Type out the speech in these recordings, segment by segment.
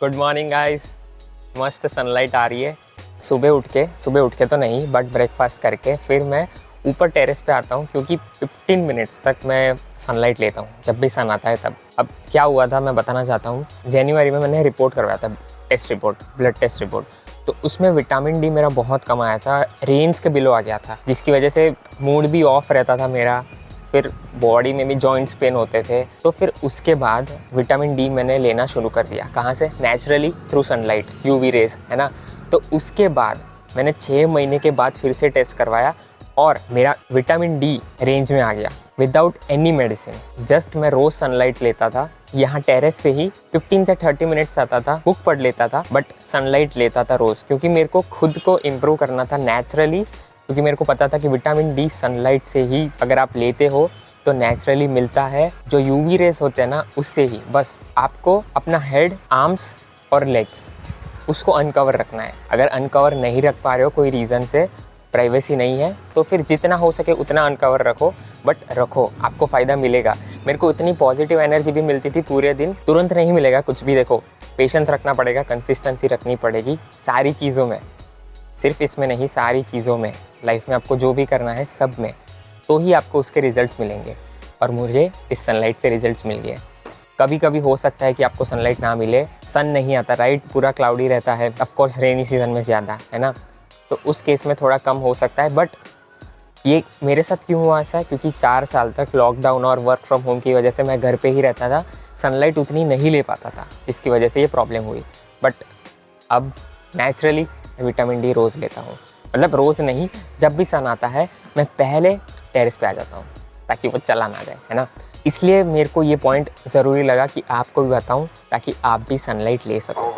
Good morning guys. मस्त sunlight आ रही है। सुबह उठ के तो नहीं बट ब्रेकफास्ट करके फिर मैं ऊपर टेरेस पे आता हूँ क्योंकि 15 मिनट्स तक मैं सनलाइट लेता हूँ जब भी सन आता है तब। अब क्या हुआ था मैं बताना चाहता हूँ। जनवरी में मैंने रिपोर्ट करवाया था, ब्लड टेस्ट रिपोर्ट, तो उसमें विटामिन डी मेरा बहुत कम आया था, रेंज के बिलो आ गया था, जिसकी वजह से मूड भी ऑफ रहता था मेरा, फिर बॉडी में भी जॉइंट्स पेन होते थे। तो फिर उसके बाद विटामिन डी मैंने लेना शुरू कर दिया। कहाँ से? Naturally, through sunlight, UV rays, है ना। तो उसके बाद मैंने 6 महीने के बाद फिर से टेस्ट करवाया और मेरा विटामिन डी रेंज में आ गया विदाउट एनी मेडिसिन। जस्ट मैं रोज़ सनलाइट लेता था, यहाँ टेरेस पे ही 15 से 30 मिनट्स आता था, बुक पढ़ लेता था बट सनलाइट लेता था रोज़, क्योंकि मेरे को खुद को इम्प्रूव करना था नेचुरली। क्योंकि मेरे को पता था कि विटामिन डी सनलाइट से ही अगर आप लेते हो तो नेचुरली मिलता है। जो यूवी रेस होते हैं ना, उससे ही। बस आपको अपना हेड, आर्म्स और लेग्स उसको अनकवर रखना है। अगर अनकवर नहीं रख पा रहे हो कोई रीज़न से, प्राइवेसी नहीं है, तो फिर जितना हो सके उतना अनकवर रखो, बट रखो, आपको फ़ायदा मिलेगा। मेरे को इतनी पॉजिटिव एनर्जी भी मिलती थी पूरे दिन। तुरंत नहीं मिलेगा कुछ भी, देखो पेशेंस रखना पड़ेगा, कंसिस्टेंसी रखनी पड़ेगी सारी चीज़ों में, सिर्फ इसमें नहीं, सारी चीज़ों में। लाइफ में आपको जो भी करना है सब में, तो ही आपको उसके रिजल्ट्स मिलेंगे। और मुझे इस सनलाइट से रिजल्ट्स मिल गए। कभी कभी हो सकता है कि आपको सनलाइट ना मिले, सन नहीं आता, राइट, पूरा क्लाउडी रहता है, ऑफ कोर्स रेनी सीजन में ज़्यादा, है ना, तो उस केस में थोड़ा कम हो सकता है। बट ये मेरे साथ क्यों हुआ ऐसा? क्योंकि 4 साल तक लॉकडाउन और वर्क फ्रॉम होम की वजह से मैं घर पे ही रहता था, सनलाइट उतनी नहीं ले पाता था, जिसकी वजह से ये प्रॉब्लम हुई। बट अब नेचुरली विटामिन डी रोज़ लेता हूँ, मतलब रोज़ नहीं, जब भी सन आता है मैं पहले टेरेस पे आ जाता हूँ ताकि वो चला ना जाए, है ना। इसलिए मेरे को ये पॉइंट ज़रूरी लगा कि आपको भी बताऊँ ताकि आप भी सनलाइट ले सको।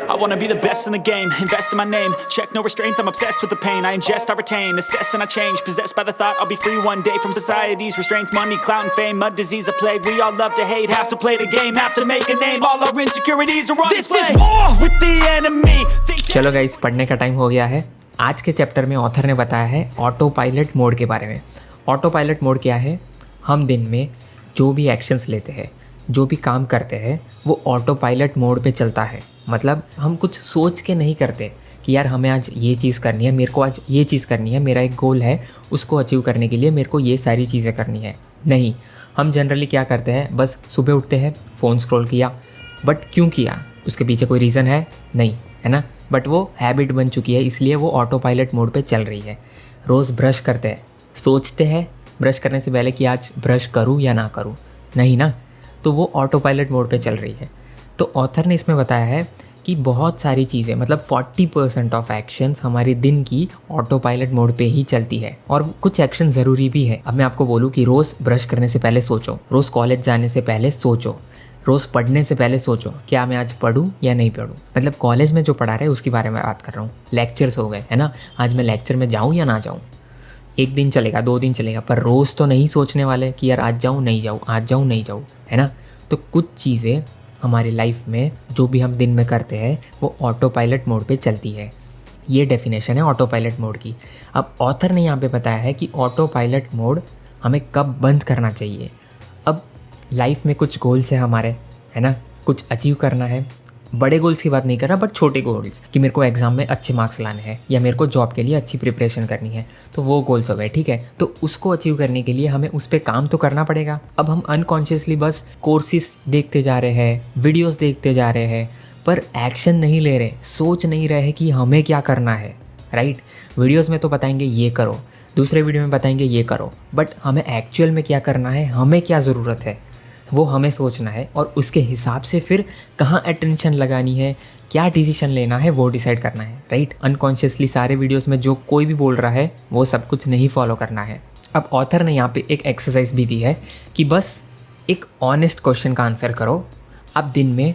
I wanna be the best in the game, invest in my name, check no restraints, I'm obsessed with the pain, I ingest, I retain, assess and I change, possessed by the thought I'll be free one day from society's restraints, money, clout and fame, a disease, a plague, we all love to hate, have to play the game, have to make a name, all our insecurities are on display, this is war with the enemy. चलो guys, पढ़ने का time हो गया है। आज के chapter में author ने बताया है ऑटो पायलट मोड के बारे में। ऑटो पायलट मोड क्या है? हम दिन में जो भी एक्शंस लेते हैं, जो भी काम करते हैं, वो ऑटो पायलट मोड पे चलता है। मतलब हम कुछ सोच के नहीं करते कि यार हमें आज ये चीज़ करनी है, मेरे को आज ये चीज़ करनी है, मेरा एक गोल है, उसको अचीव करने के लिए मेरे को ये सारी चीज़ें करनी है। नहीं, हम जनरली क्या करते हैं, बस सुबह उठते हैं, फ़ोन स्क्रॉल किया, बट क्यों किया? उसके पीछे कोई रीज़न है? नहीं, है ना। बट वो हैबिट बन चुकी है, इसलिए वो ऑटो पायलट मोड पे चल रही है। रोज़ ब्रश करते हैं, सोचते हैं ब्रश करने से पहले कि आज ब्रश करूँ या ना करूँ, नहीं ना, तो वो ऑटो पायलट मोड पे चल रही है। तो ऑथर ने इसमें बताया है कि बहुत सारी चीज़ें, मतलब 40% ऑफ एक्शंस हमारे दिन की ऑटो पायलट मोड पे ही चलती है, और कुछ एक्शन ज़रूरी भी है। अब मैं आपको बोलूँ कि रोज़ ब्रश करने से पहले सोचो, रोज़ कॉलेज जाने से पहले सोचो, रोज़ पढ़ने से पहले सोचो क्या मैं आज पढ़ूँ या नहीं पढ़ूँ। मतलब कॉलेज में जो पढ़ा रहे हैं उसके बारे में बात कर रहा हूँ। लेक्चर्स हो गए, है ना, आज मैं लेक्चर में जाऊँ या ना जाऊँ। एक दिन चलेगा, 2 दिन चलेगा, पर रोज़ तो नहीं सोचने वाले कि यार आज जाऊँ नहीं जाऊँ, आज जाऊँ नहीं जाऊँ, है ना। तो कुछ चीज़ें हमारी लाइफ में जो भी हम दिन में करते हैं वो ऑटो पायलट मोड पे चलती है। ये डेफिनेशन है ऑटो पायलट मोड की। अब ऑथर ने यहाँ पे बताया है कि ऑटो पायलट मोड हमें कब बंद करना चाहिए। अब लाइफ में कुछ गोल्स है हमारे, है ना, कुछ अचीव करना है। बड़े गोल्स की बात नहीं कर रहा, बट छोटे गोल्स, कि मेरे को एग्ज़ाम में अच्छे मार्क्स लाने हैं या मेरे को जॉब के लिए अच्छी प्रिपरेशन करनी है, तो वो गोल्स हो गए, ठीक है। तो उसको अचीव करने के लिए हमें उस पर काम तो करना पड़ेगा। अब हम अनकॉन्शियसली बस कोर्सेज देखते जा रहे हैं, वीडियोस देखते जा रहे हैं, पर एक्शन नहीं ले रहे, सोच नहीं रहे कि हमें क्या करना है, राइट। वीडियोज़ में तो बताएंगे ये करो, दूसरे वीडियो में बताएंगे ये करो, बट हमें एक्चुअल में क्या करना है, हमें क्या ज़रूरत है, वो हमें सोचना है, और उसके हिसाब से फिर कहाँ अटेंशन लगानी है, क्या डिसीजन लेना है, वो डिसाइड करना है, राइट। अनकॉन्शियसली सारे वीडियोस में जो कोई भी बोल रहा है वो सब कुछ नहीं फॉलो करना है। अब ऑथर ने यहाँ पे एक एक्सरसाइज भी दी है कि बस एक ऑनेस्ट क्वेश्चन का आंसर करो। आप दिन में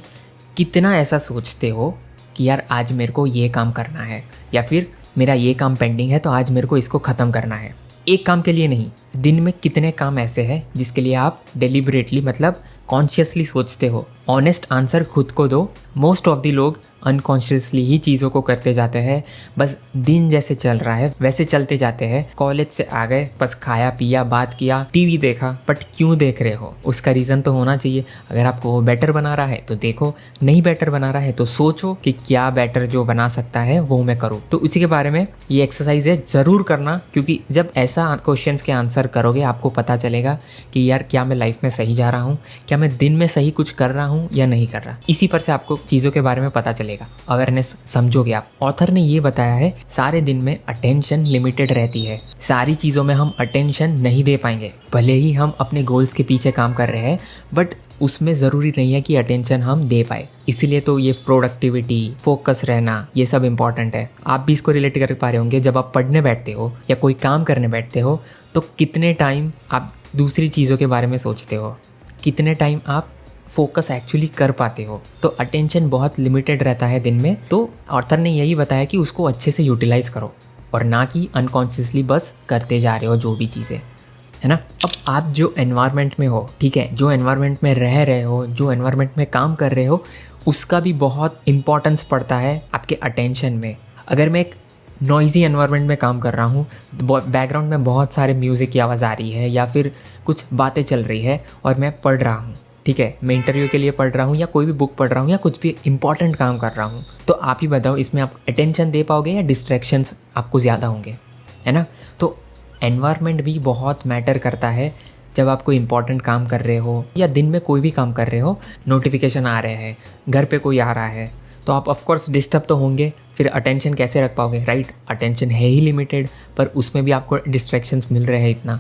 कितना ऐसा सोचते हो कि यार आज मेरे को ये काम करना है, या फिर मेरा ये काम पेंडिंग है तो आज मेरे को इसको ख़त्म करना है। एक काम के लिए नहीं, दिन में कितने काम ऐसे हैं जिसके लिए आप डेलिबरेटली, मतलब कॉन्शियसली सोचते हो ऑनेस्ट आंसर खुद को दो। मोस्ट ऑफ दी लोग अनकॉन्शियसली ही चीज़ों को करते जाते हैं। बस दिन जैसे चल रहा है वैसे चलते जाते हैं। कॉलेज से आ गए, बस खाया पिया, बात किया, टीवी देखा, बट क्यों देख रहे हो उसका रीज़न तो होना चाहिए। अगर आपको वो बेटर बना रहा है तो देखो, नहीं बेटर बना रहा है तो सोचो कि क्या बेटर जो बना सकता है वो मैं करूँ। तो उसी के बारे में ये एक्सरसाइज है, ज़रूर करना, क्योंकि जब ऐसा क्वेश्चन के आंसर करोगे आपको पता चलेगा कि यार क्या मैं लाइफ में सही जा रहा हूँ, क्या मैं दिन में सही कुछ कर रहा हूँ या नहीं कर रहा। इसी पर से आपको चीज़ों के बारे में पता चलेगा, अवेयरनेस समझोगे आप। ऑथर ने ये बताया है सारे दिन में अटेंशन लिमिटेड रहती है, सारी चीज़ों में हम अटेंशन नहीं दे पाएंगे। भले ही हम अपने गोल्स के पीछे काम कर रहे हैं बट उसमें ज़रूरी नहीं है कि अटेंशन हम दे पाए। इसीलिए तो ये प्रोडक्टिविटी, फोकस रहना, ये सब इंपॉर्टेंट है। आप भी इसको रिलेट कर पा रहे होंगे, जब आप पढ़ने बैठते हो या कोई काम करने बैठते हो तो कितने टाइम आप दूसरी चीज़ों के बारे में सोचते हो, कितने टाइम आप फोकस एक्चुअली कर पाते हो। तो अटेंशन बहुत लिमिटेड रहता है दिन में। तो ऑथर ने यही बताया कि उसको अच्छे से यूटिलाइज करो और ना कि अनकॉन्शियसली बस करते जा रहे हो जो भी चीज़ें, है ना। अब आप जो एनवायरनमेंट में हो, ठीक है, जो एनवायरनमेंट में रह रहे हो, जो एनवायरनमेंट में काम कर रहे हो, उसका भी बहुत इंपॉर्टेंस पड़ता है आपके अटेंशन में। अगर मैं एक नॉइज़ी एनवायरनमेंट में काम कर रहा हूँ, बैकग्राउंड में बहुत सारे म्यूज़िक की आवाज़ आ रही है या फिर कुछ बातें चल रही है और मैं पढ़ रहा हूँ, ठीक है, मैं इंटरव्यू के लिए पढ़ रहा हूँ या कोई भी बुक पढ़ रहा हूँ या कुछ भी इंपॉर्टेंट काम कर रहा हूँ, तो आप ही बताओ इसमें आप अटेंशन दे पाओगे या डिस्ट्रैक्शंस आपको ज़्यादा होंगे, है ना। तो एनवायरनमेंट भी बहुत मैटर करता है। जब आप कोई इंपॉर्टेंट काम कर रहे हो या दिन में कोई भी काम कर रहे हो, नोटिफिकेशन आ रहे हैं, घर पे कोई आ रहा है, तो आप ऑफकोर्स डिस्टर्ब तो होंगे। फिर अटेंशन कैसे रख पाओगे, राइट। अटेंशन है ही लिमिटेड, पर उसमें भी आपको डिस्ट्रैक्शंस मिल रहे हैं इतना,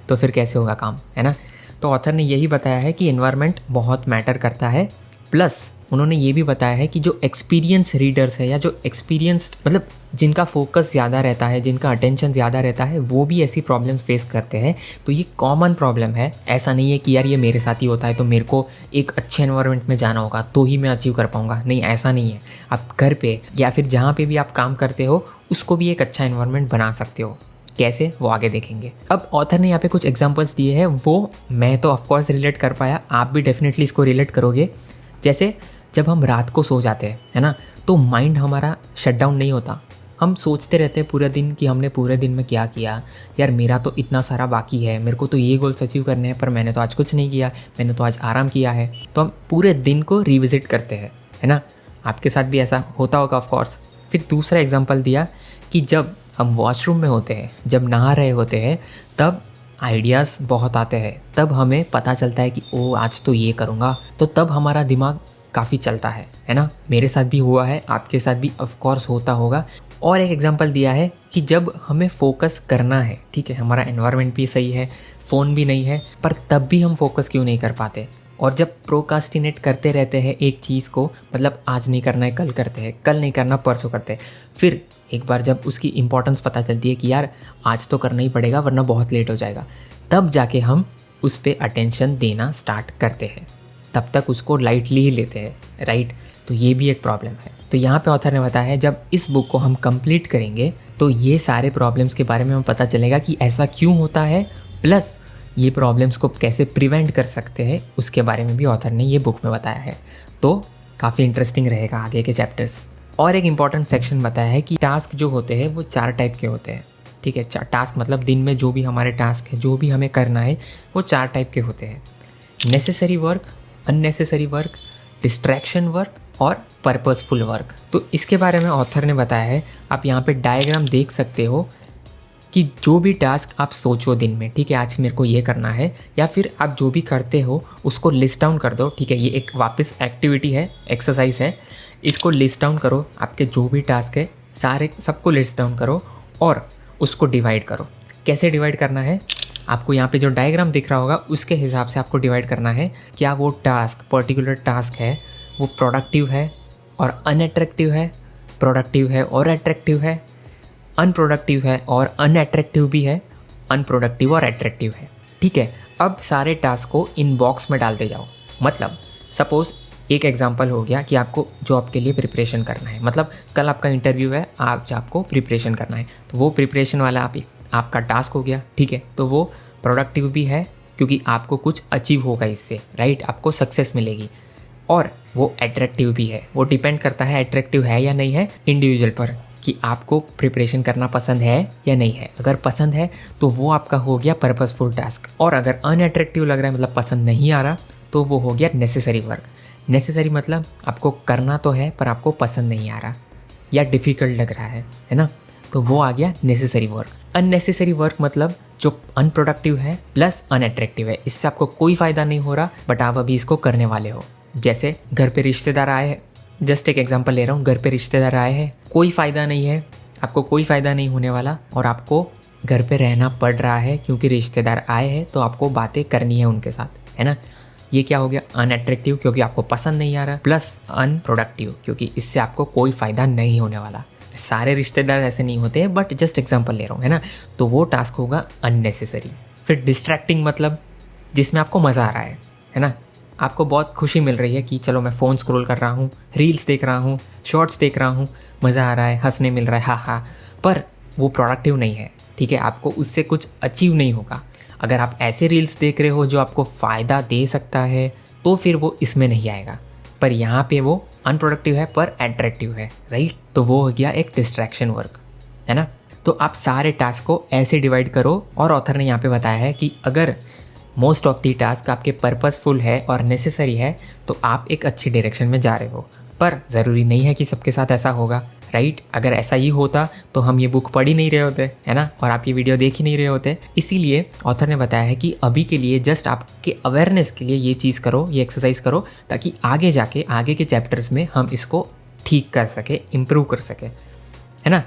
तो फिर कैसे होगा काम, है ना। तो ऑथर ने यही बताया है कि एनवायरनमेंट बहुत मैटर करता है। प्लस उन्होंने ये भी बताया है कि जो एक्सपीरियंस रीडर्स है या जो एक्सपीरियंस मतलब जिनका फोकस ज़्यादा रहता है, जिनका अटेंशन ज़्यादा रहता है, वो भी ऐसी प्रॉब्लम्स फेस करते हैं। तो ये कॉमन प्रॉब्लम है। ऐसा नहीं है कि यार ये मेरे साथ ही होता है तो मेरे को एक अच्छे एनवायरनमेंट में जाना होगा तो ही मैं अचीव कर पाऊँगा। नहीं, ऐसा नहीं है। आप घर पे या फिर जहाँ पे भी आप काम करते हो उसको भी एक अच्छा एनवायरनमेंट बना सकते हो। कैसे, वो आगे देखेंगे। अब ऑथर ने यहाँ पे कुछ एग्जांपल्स दिए हैं, वो मैं तो ऑफकोर्स रिलेट कर पाया, आप भी डेफिनेटली इसको रिलेट करोगे। जैसे जब हम रात को सो जाते हैं, है ना, तो माइंड हमारा शट डाउन नहीं होता। हम सोचते रहते हैं पूरे दिन कि हमने पूरे दिन में क्या किया, यार मेरा तो इतना सारा बाकी है, मेरे को तो ये गोल्स अचीव करने हैं पर मैंने तो आज कुछ नहीं किया, मैंने तो आज आराम किया है। तो हम पूरे दिन को रिविजिट करते हैं, है ना। आपके साथ भी ऐसा होता होगा ऑफकोर्स। फिर दूसरा एग्जाम्पल दिया कि जब हम वॉशरूम में होते हैं, जब नहा रहे होते हैं, तब आइडियाज़ बहुत आते हैं, तब हमें पता चलता है कि ओ आज तो ये करूँगा, तो तब हमारा दिमाग काफ़ी चलता है ना। मेरे साथ भी हुआ है, आपके साथ भी ऑफ कोर्स होता होगा। और एक एग्जांपल दिया है कि जब हमें फोकस करना है, ठीक है, हमारा एनवायरनमेंट भी सही है, फ़ोन भी नहीं है, पर तब भी हम फोकस क्यों नहीं कर पाते। और जब प्रोकास्टिनेट करते रहते हैं एक चीज़ को, मतलब आज नहीं करना है कल करते हैं, कल नहीं करना परसों करते हैं, फिर एक बार जब उसकी इंपॉर्टेंस पता चलती है कि यार आज तो करना ही पड़ेगा वरना बहुत लेट हो जाएगा, तब जाके हम उस पर अटेंशन देना स्टार्ट करते हैं। तब तक उसको लाइटली ही लेते हैं, राइट। तो ये भी एक प्रॉब्लम है। तो यहाँ पे ऑथर ने बताया है जब इस बुक को हम कंप्लीट करेंगे तो ये सारे प्रॉब्लम्स के बारे में हमें पता चलेगा कि ऐसा क्यों होता है, प्लस ये प्रॉब्लम्स को कैसे प्रिवेंट कर सकते हैं उसके बारे में भी ऑथर ने ये बुक में बताया है। तो काफ़ी इंटरेस्टिंग रहेगा आगे के चैप्टर्स। और एक इम्पॉर्टेंट सेक्शन बताया है कि टास्क जो होते हैं वो 4 टाइप के होते हैं, ठीक है। टास्क मतलब दिन में जो भी हमारे टास्क है, जो भी हमें करना है, वो 4 टाइप के होते हैं। Necessary work, unnecessary work, distraction work और पर्पसफुल वर्क। तो इसके बारे में ऑथर ने बताया है, आप यहाँ पे डायग्राम देख सकते हो कि जो भी टास्क आप सोचो दिन में, ठीक है, आज मेरे को ये करना है, या फिर आप जो भी करते हो उसको लिस्ट डाउन कर दो, ठीक है। ये एक वापस एक्टिविटी है, एक्सरसाइज है, इसको लिस्ट डाउन करो। आपके जो भी टास्क है सारे सबको लिस्ट डाउन करो और उसको डिवाइड करो। कैसे डिवाइड करना है, आपको यहाँ पे जो डायग्राम दिख रहा होगा उसके हिसाब से आपको डिवाइड करना है। क्या वो टास्क, पर्टिकुलर टास्क है, वो प्रोडक्टिव है और अनअट्रैक्टिव है, प्रोडक्टिव है और अट्रैक्टिव है, अनप्रोडक्टिव है और अनअट्रैक्टिव भी है, अनप्रोडक्टिव और अट्रैक्टिव है, ठीक है। अब सारे टास्क को इन बॉक्स में डालते जाओ। मतलब सपोज़ एक एग्जांपल हो गया कि आपको जॉब के लिए प्रिपरेशन करना है, मतलब कल आपका इंटरव्यू है, आज आपको प्रिपरेशन करना है, तो वो प्रिपरेशन वाला आपका टास्क हो गया, ठीक है। तो वो प्रोडक्टिव भी है क्योंकि आपको कुछ अचीव होगा इससे, राइट, आपको सक्सेस मिलेगी। और वो अट्रैक्टिव भी है। वो डिपेंड करता है अट्रैक्टिव है या नहीं है इंडिविजुअल पर, कि आपको प्रिपरेशन करना पसंद है या नहीं है। अगर पसंद है तो वो आपका हो गया पर्पसफुल टास्क, और अगर अनअट्रैक्टिव लग रहा है मतलब पसंद नहीं आ रहा तो वो हो गया नेसेसरी वर्क। नेसेसरी मतलब आपको करना तो है पर आपको पसंद नहीं आ रहा या डिफ़िकल्ट लग रहा है ना, तो वो आ गया नेसेसरी वर्क। अननेसेसरी वर्क मतलब जो अनप्रोडक्टिव है प्लस अनअट्रैक्टिव है, इससे आपको कोई फ़ायदा नहीं हो रहा बट आप अभी इसको करने वाले हो। जैसे घर पे रिश्तेदार आए हैं, जस्ट एक एग्जांपल ले रहा हूँ, घर पे रिश्तेदार आए हैं, कोई फ़ायदा नहीं है, आपको कोई फ़ायदा नहीं होने वाला और आपको घर पे रहना पड़ रहा है क्योंकि रिश्तेदार आए हैं तो आपको बातें करनी है उनके साथ, है ना। ये क्या हो गया, अनअट्रैक्टिव क्योंकि आपको पसंद नहीं आ रहा, प्लस अनप्रोडक्टिव क्योंकि इससे आपको कोई फ़ायदा नहीं होने वाला। सारे रिश्तेदार ऐसे नहीं होते हैं बट जस्ट एग्जांपल ले रहा हूँ, है ना। तो वो टास्क होगा अननेसेसरी। फिर डिस्ट्रैक्टिंग मतलब जिसमें आपको मज़ा आ रहा है ना, आपको बहुत खुशी मिल रही है कि चलो मैं फ़ोन स्क्रॉल कर रहा हूँ, रील्स देख रहा हूँ, शॉर्ट्स देख रहा हूँ, मज़ा आ रहा है, हंसने मिल रहा है, हाँ, पर वो प्रोडक्टिव नहीं है, ठीक है। आपको उससे कुछ अचीव नहीं होगा। अगर आप ऐसे रील्स देख रहे हो जो आपको फ़ायदा दे सकता है तो फिर वो इसमें नहीं आएगा, पर यहाँ पे वो अनप्रोडक्टिव है पर अट्रैक्टिव है, राइट। तो वो हो गया एक डिस्ट्रैक्शन वर्क, है ना। तो आप सारे टास्क को ऐसे डिवाइड करो, और ऑथर ने यहाँ पे बताया है कि अगर मोस्ट ऑफ दी टास्क आपके पर्पसफुल है और नेसेसरी है तो आप एक अच्छी डायरेक्शन में जा रहे हो, पर ज़रूरी नहीं है कि सबके साथ ऐसा होगा, राइट। अगर ऐसा ही होता तो हम ये बुक पढ़ ही नहीं रहे होते, है ना, और आप ये वीडियो देख ही नहीं रहे होते। इसीलिए ऑथर ने बताया है कि अभी के लिए जस्ट आपके अवेयरनेस के लिए ये चीज़ करो, ये एक्सरसाइज करो, ताकि आगे जाके आगे के चैप्टर्स में हम इसको ठीक कर सके, इम्प्रूव कर सके, है ना।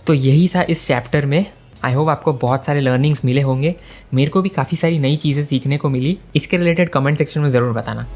तो यही था इस चैप्टर में। आई होप आपको बहुत सारे लर्निंग्स मिले होंगे। मेरे को भी काफ़ी सारी नई चीज़ें सीखने को मिली। इसके रिलेटेड कमेंट सेक्शन में ज़रूर बताना।